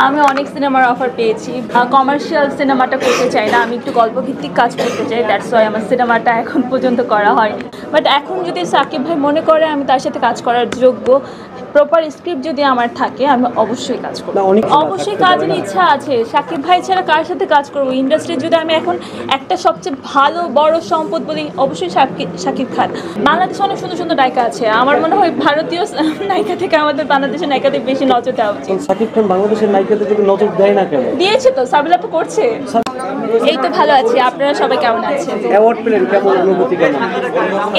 আমি অনেক সিনেমার অফার পেয়েছি। কমার্শিয়াল সিনেমাটা করতে চাই না, আমি একটু গল্পভিত্তিক কাজ করতে চাই। দ্যাটস ওয়াই আমার সিনেমাটা এখন পর্যন্ত করা হয়নি। বাট এখন যদি সাকিব ভাই মনে করে আমি তার সাথে কাজ করার যোগ্য, প্রপার স্ক্রিপ্ট যদি আমার থাকে, আমি অবশ্যই কাজ করব। অবশ্যই কাজের ইচ্ছা আছে। সাকিব ভাই ছাড়া কার সাথে কাজ করবো? ইন্ডাস্ট্রি যদি আমি এখন একটা সবচেয়ে ভালো বড় সম্পদ বলি, অবশ্যই শাকিব খান। বাংলাদেশে অনেক সুন্দর সুন্দর নায়িকা আছে, আমার মনে হয় ভারতীয় নায়িকা থেকে আমাদের বাংলাদেশের নায়িকাদের বেশি নজর দেওয়া উচিত। শাকিব খান বাংলাদেশের নায়িকাদের দিকে নজর দেয় না কেন? দিয়েছে তো, সাবিলা আপু করছে। এই তো ভালো আছি, আপনারা সবাই কেমন আছেন? অ্যাওয়ার্ড পেলেন, কেমন অনুভূতি? কেমন?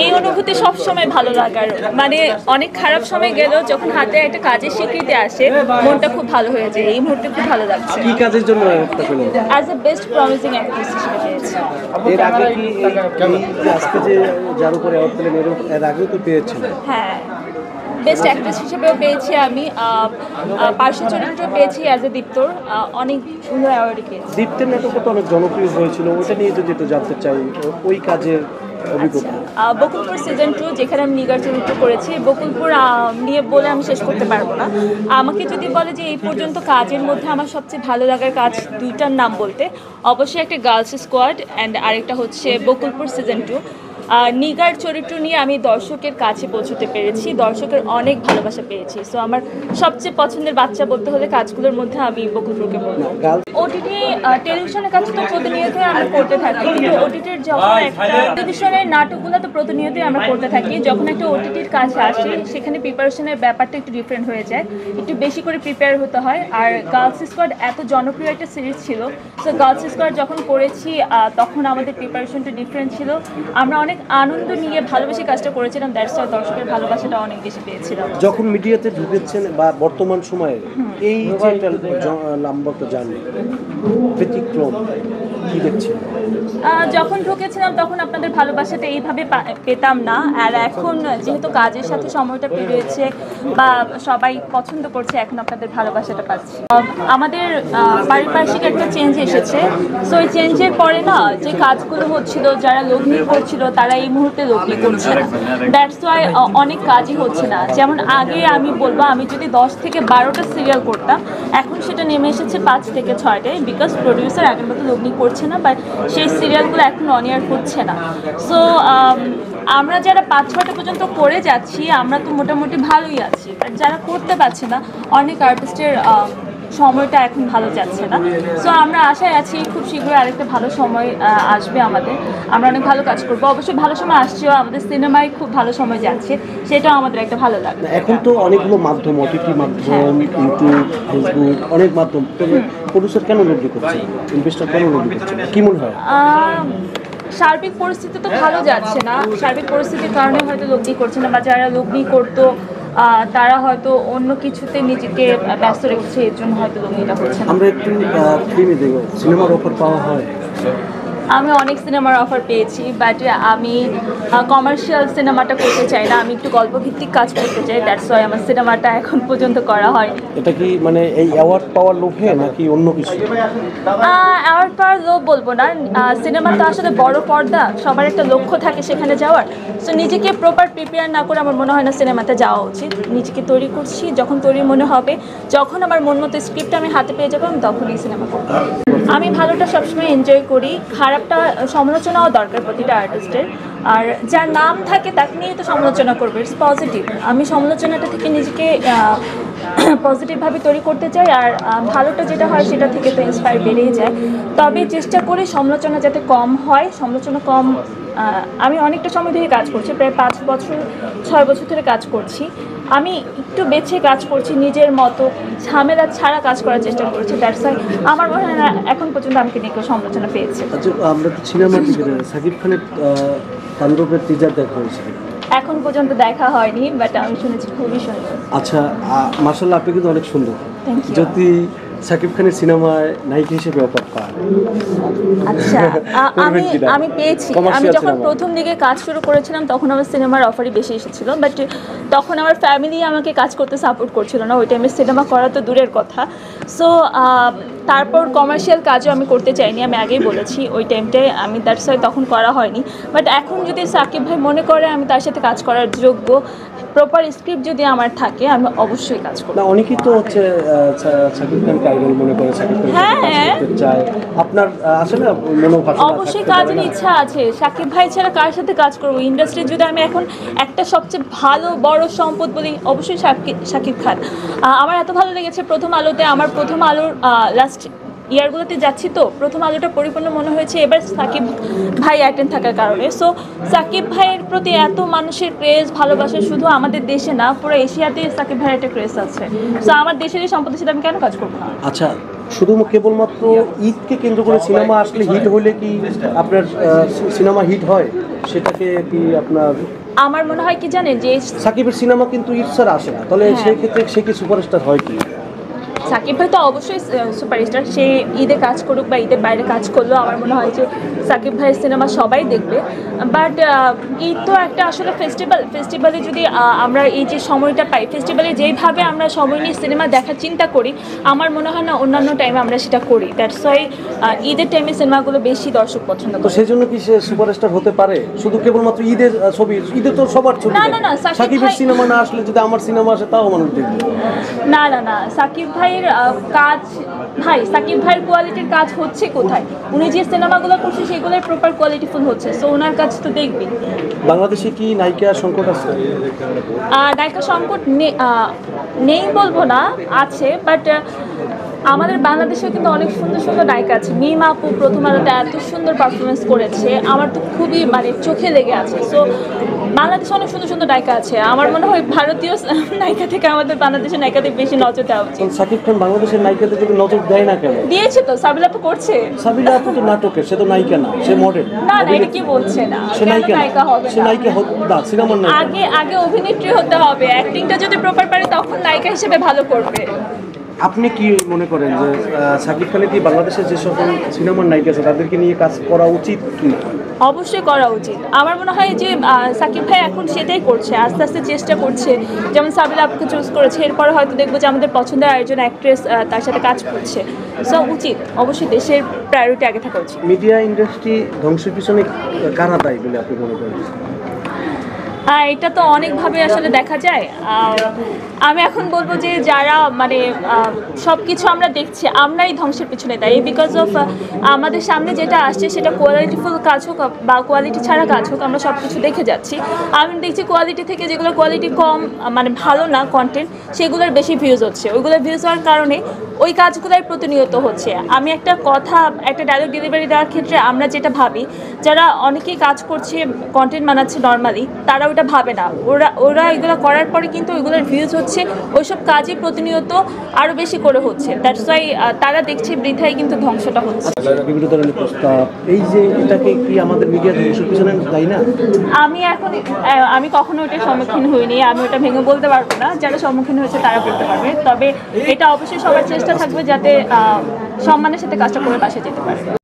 এই অনুভূতি সব সময় ভালো লাগার, মানে অনেক খারাপ সময় গেলেও যখন হাতে একটা কাজের স্বীকৃতি আসে, মনটা খুব ভালো হয়ে যায়। এই মুহূর্তে খুব ভালো লাগছে। কি কাজের জন্য অ্যাওয়ার্ডটা পেলেন? As a best promising actress হিসেবে পেয়েছি। এর আগে কি আজকে যে যার উপরে অ্যাওয়ার্ড পেলেন এর আগেও তো পেয়েছেন? হ্যাঁ, বেস্ট অ্যাক্ট্রেস হিসেবেও পেয়েছি আমি, পার্শ্ব চরিত্র পেয়েছি অ্যাজ এ দীপ্তর। অনেক সুন্দর অ্যাওয়ার্ডই পেয়েছি। দীপ্তের নাটকটা তো অনেক জনপ্রিয় হয়েছিল, ওটা নিয়ে যদি একটু জানতে চাই, ওই কাজের অভিজ্ঞতা। বকুলপুর সিজন 2, যেখানে আমি নিগার চরিত্র করেছি, বকুলপুর নিয়ে বলে আমি শেষ করতে পারবো না। আমাকে যদি বলে যে এই পর্যন্ত কাজের মধ্যে আমার সবচেয়ে ভালো লাগার কাজ দুইটার নাম বলতে, অবশ্যই একটা গার্লস স্কোয়াড অ্যান্ড আরেকটা হচ্ছে বকুলপুর সিজন 2। নিগার চরিত্র নিয়ে আমি দর্শকের কাছে পৌঁছতে পেরেছি, দর্শকের অনেক ভালোবাসা পেয়েছি। সো আমার সবচেয়ে পছন্দের বাচ্চা বলতে হলে কাজগুলোর মধ্যে আমি বকুলপুরকে বলবো। ওটিটি টেলিভিশনের কাজ তো প্রতিনিয়তই আমরা করতে থাকি, কিন্তু ওটিটির যখন একটা টেলিভিশনের নাটকগুলো তো প্রতিনিয়তই আমরা করতে থাকি, যখন একটা ওটিটির কাজ আসে সেখানে প্রিপারেশনের ব্যাপারটা একটু ডিফারেন্ট হয়ে যায়, একটু বেশি করে প্রিপেয়ার হতে হয়। আর গার্লস স্কোয়াড এত জনপ্রিয় একটা সিরিজ ছিল, সো গার্লস স্কোয়াড যখন করেছি তখন আমাদের প্রিপারেশনটা ডিফারেন্ট ছিল। আমরা অনেক আনন্দ নিয়ে ভালোবেসে কাজটা করেছিলাম, দ্যাটস ওয়াই দর্শকের ভালোবাসাটা অনেক বেশি পেয়েছিলাম। যখন মিডিয়াতে ঢুকেছেন বা বর্তমান সময়ে এই যে লম্বা তো জানি ব্যতিক্রম কি দেখছেন? যখন ঢুকেছিলাম তখন আপনাদের ভালোবাসাটা এইভাবে পেতাম না, আর এখন যেহেতু কাজের সাথে সময়টা পেরিয়েছে বা সবাই পছন্দ করছে, এখন আপনাদের ভালোবাসাটা পাচ্ছি। আমাদের পারিপার্শ্বিক একটা চেঞ্জ এসেছে, সো এই চেঞ্জের পরে না যে কাজগুলো হচ্ছিল, যারা লগ্নি করছিল তারা এই মুহূর্তে লগ্নি করছে না, দ্যাটস ওয়াই অনেক কাজই হচ্ছে না। যেমন আগে আমি বলবো, আমি যদি 10 থেকে 12টা সিরিয়াল করতাম, এখন সেটা নেমে এসেছে 5 থেকে 6টায়, বিকজ প্রডিউসার আগের মতো লগ্নি করছে না, বাট সেই সিরিয়ালগুলো এখন অন এয়ার হচ্ছে না। সো আমরা যারা 5-6টা পর্যন্ত করে যাচ্ছি, আমরা তো মোটামুটি ভালোই আছি, বাট যারা করতে পারছে না, অনেক আর্টিস্টের সময়টা এখন ভালো যাচ্ছে না। সো আমরা আশায় আছি খুব শীঘ্রই আরেকটা ভালো সময় আসবে আমাদের, আমরা অনেক ভালো কাজ করবো। অবশ্যই ভালো সময় আসছেও, আমাদের সিনেমায় খুব ভালো সময় যাচ্ছে, সেটাও আমাদের একটা ভালো লাগে। এখন তো অনেকগুলো মাধ্যম, ওটিটি মাধ্যম, ইউটিউব, ফেসবুক, অনেক মাধ্যম, প্রডিউসার কেন লগ্নি করছে, ইনভেস্টর কেন লগ্নি করছে, কি মনে হয়? সার্বিক পরিস্থিতি তো ভালো যাচ্ছে না, সার্বিক পরিস্থিতির কারণে হয়তো লগ্নি করছে না, বা যারা লগ্নি করতো তারা হয়তো অন্য কিছুতে নিজেকে ব্যস্ত রেখেছে, এর জন্য হয়তো লগ্নিটা হচ্ছে না। আমরা একটু ফিল্মে দেখব, সিনেমার অফার পাওয়া হয়? আমি অনেক সিনেমার অফার পেয়েছি, বাট আমি কমার্শিয়াল সিনেমাটা করতে চাই না, আমি একটু গল্পভিত্তিক কাজ করতে চাই। দ্যাটস ওয়াই আমার সিনেমাটা এখন পর্যন্ত করা হয়নি। এটা কি মানে এই অ্যাওয়ার্ড পাওয়ার লোভে নাকি অন্য কিছু? অ্যাওয়ার্ড পাওয়ার লোভ বলবো না, সিনেমা তো আসলে বড় পর্দা, সবার একটা লক্ষ্য থাকে সেখানে যাওয়ার। সো নিজেকে প্রপার প্রিপেয়ার না করে আমার মনে হয় না সিনেমাতে যাওয়া উচিত। নিজেকে তৈরি করছি, যখন তৈরি মনে হবে, যখন আমার মন মতো স্ক্রিপ্ট আমি হাতে পেয়ে যাবো, আমি তখনই সিনেমা করবো। আমি ভালোটা সবসময় এনজয় করি, খারাপটা সমালোচনাও দরকার প্রতিটা আর্টিস্টের, আর যার নাম থাকে তাকে নিয়ে তো সমালোচনা করবে, ইটস পজিটিভ। আমি সমালোচনাটা থেকে নিজেকে পজিটিভভাবে তৈরি করতে চাই, আর ভালোটা যেটা হয় সেটা থেকে তো ইন্সপায়ার বেড়েই যায়। তবে চেষ্টা করি সমালোচনা যাতে কম হয়, সমালোচনা কম। আমি অনেকটা সময় ধরে কাজ করছি, প্রায় 5-6 বছর ধরে কাজ করছি। আমি একটু বেছে কাজ করছি, নিজের মতো ঝামেলা ছাড়া কাজ করার চেষ্টা করছি। দ্যাটস ওয়াই আমার মনে হয় না এখন পর্যন্ত আমাকে নিয়ে কেউ সমালোচনা পেয়েছে। আচ্ছা, আমরা তো সিনেমা সাকিব খানের তাণ্ডবের টিজার দেখা হয়েছে? এখন পর্যন্ত দেখা হয়নি, বাট আমি শুনেছি খুবই সুন্দর। আচ্ছা, মাশাআল্লাহ, আপনি কিন্তু অনেক সুন্দর। Thank you. যদি সাকিব খানের সিনেমায় নায়িকা হিসেবে অফার পান? আচ্ছা, আমি পেয়েছি। আমি যখন প্রথম দিকে কাজ শুরু করেছিলাম তখন আমার সিনেমার অফারই বেশি এসেছিল, বাট তখন আমার ফ্যামিলি আমাকে কাজ করতে সাপোর্ট করছিল না, ওই টাইমে সিনেমা করা তো দূরের কথা। সো তারপর কমার্শিয়াল কাজও আমি করতে চাইনি, আমি আগেই বলেছি ওই টাইমটায়, আমি দ্যাটস ওয়াই তখন করা হয়নি। বাট এখন যদি সাকিব ভাই মনে করে আমি তার সাথে কাজ করার যোগ্য, প্রপার স্ক্রিপ্ট যদি আমার থাকে আমি অবশ্যই কাজ করব। না অনেকেই তো হচ্ছে শাকিব খানকে আইডল মনে করে, শাকিব খান হ্যাঁ। করতে চায়, আপনার আছে না মনোভাব? অবশ্যই কাজের ইচ্ছা আছে। শাকিব ভাই ছাড়া কার সাথে কাজ করবো? ইন্ডাস্ট্রি যদি আমি এখন একটা সবচেয়ে ভালো বড় সম্পদ বলি, অবশ্যই শাকিব খান। আমার এত ভালো লেগেছে প্রথম আলোতে, আমার প্রথম আলোর লাস্ট ইয়ারগুলোতে যাচ্ছি তো প্রথম আলোটা পরিপূর্ণ মনে হয়েছে এবার সাকিব ভাই অ্যাটেন্ড থাকার কারণে। সো সাকিব ভাইয়ের প্রতি এত মানুষের ক্রেজ ভালোবাসা শুধু আমাদের দেশে না, পুরো এশিয়াতেই সাকিব ভাইয়ের একটা ক্রেজ আছে। সো আমার দেশেরই সম্পদের সাথে আমি কেন কাজ করবো না? আচ্ছা, শুধু কেবলমাত্র ঈদকে কেন্দ্র করে সিনেমা আসলে হিট হলে কি আপনার সিনেমা হিট হয়? সেটাকে কি আপনার আমার মনে হয় কি জানেন, যে সাকিবের সিনেমা কিন্তু ঈদ ছাড়া আসে না, তাহলে সেই ক্ষেত্রে সে কি সুপারস্টার হয় কি? সাকিব ভাই তো অবশ্যই সুপারস্টার। সে ঈদে কাজ করুক বা ঈদের বাইরে কাজ করলেও আমার মনে হয় যে সাকিব ভাইয়ের সিনেমা সবাই দেখবে। বাট ঈদ তো একটা আসলে ফেস্টিভ্যালে যদি আমরা এই যে সময়টা পাই, ফেস্টিভ্যালে যেইভাবে আমরা সময় নিয়ে সিনেমা দেখার চিন্তা করি, আমার মনে হয় না অন্যান্য টাইমে আমরা সেটা করি। দ্যাটস ওয়াই ঈদের টাইমে সিনেমাগুলো বেশি দর্শক পছন্দ তো করে। সেই জন্য কি সে সুপারস্টার হতে পারে? শুধু কেবলমাত্র ঈদের ছবি, ঈদে তো সবার ছবি। না, সাকিবের সিনেমা না আসলে যদি আমার সিনেমা আসে তাও মানুষ দেখবে। না, সাকিব ভাইয়ের কাজ, সাকিব ভাইয়ের কোয়ালিটির কাজ হচ্ছে কোথায়? উনি যে সিনেমাগুলো করছে সেগুলোর প্রপার কোয়ালিটিফুল হচ্ছে, সো ওনার কাজ তো দেখবি। বাংলাদেশে কি নায়িকা সংকট আছে? নায়িকা সংকট নেই বলবো না, আছে। বাট আমাদের বাংলাদেশেও কিন্তু অনেক সুন্দর সুন্দর নায়িকা আছে। মিম আপু প্রথম আলোতে এত সুন্দর পারফরমেন্স করেছে, আমার তো খুবই চোখে লেগে আছে। সো বাংলাদেশে অনেক সুন্দর সুন্দর নায়িকা আছে। আমার মনে হয় ভারতীয় নায়িকা থেকে আমাদের বাংলাদেশের নায়িকাদের বেশি নজর দেওয়া উচিত। সাকিব খান বাংলাদেশের নায়িকাদের দিকে নজর দেয় না কেন? দিয়েছে তো, সাবিলা আপু করছে। সাবিলা আপু তো নাটকের, সে তো নায়িকা না, সে মডেল। না, এটা কি বলছে না? সে নায়িকা হবে সে নায়িকা না, সিনেমার নায়িকা। আগে অভিনেত্রী হতে হবে, অ্যাক্টিংটা যদি প্রপার পারে তখন নায়িকা হিসেবে ভালো করবে। আপনি কি মনে করেন যে সাকিব খানের কি বাংলাদেশের যে সকল সিনেমার নায়িকা আছে তাদেরকে নিয়ে কাজ করা উচিত কি? অবশ্যই করা উচিত। আমার মনে হয় যে সাকিব ভাই এখন সেটাই করছে, আস্তে আস্তে চেষ্টা করছে। যেমন সাবিলা আপুকে চুজ করেছে, এরপরে হয়তো দেখবো যে আমাদের পছন্দের আরেকজন অ্যাক্ট্রেস তার সাথে কাজ করছে। সো উচিত, অবশ্যই দেশের প্রায়োরিটি আগে থাকা উচিত। মিডিয়া ইন্ডাস্ট্রি ধ্বংসের পিছনে কারা দায়ী বলে আপনি মনে করেন? এটা তো অনেকভাবে আসলে দেখা যায়। আমি এখন বলবো যে যারা সব কিছু আমরা দেখছি, আমরাই ধ্বংসের পিছনে দায়ী। বিকজ অফ আমাদের সামনে যেটা আসছে সেটা কোয়ালিটিফুল কাজ হোক বা কোয়ালিটি ছাড়া কাজ হোক, আমরা সব কিছু দেখে যাচ্ছি। আমি দেখছি কোয়ালিটি থেকে যেগুলো কোয়ালিটি কম, ভালো না কন্টেন্ট, সেগুলোর বেশি ভিউজ হচ্ছে। ওইগুলো ভিউজ হওয়ার কারণে ওই কাজগুলোই প্রতিনিয়ত হচ্ছে। আমি একটা ডায়লগ ডেলিভারি দেওয়ার ক্ষেত্রে আমরা যেটা ভাবি, যারা অনেকেই কাজ করছে, কন্টেন্ট বানাচ্ছে নর্মালি, তারা ওটা ভাবে না। ওরা এগুলো করার পরে কিন্তু ওইগুলোর ভিউজ হচ্ছে, ওইসব কাজই প্রতিনিয়ত আরও বেশি করে হচ্ছে। দ্যাটস ওয়াই তারা দেখছে বৃথাই কিন্তু ধ্বংসটা হচ্ছে। বিভিন্ন ধরনের প্রস্তাব, এই যে এটাকে কি আমাদের মিডিয়া ধ্বংসের পিছনে দায়ী না? আমি কখনো ওটার সম্মুখীন হইনি, আমি ওটা ভেঙে বলতে পারবো না। যারা সম্মুখীন হয়েছে তারা বলতে পারবে। তবে এটা অবশ্যই সবার চেষ্টা থাকবে যাতে সম্মানের সাথে কাজটা করে বাসে যেতে পারে।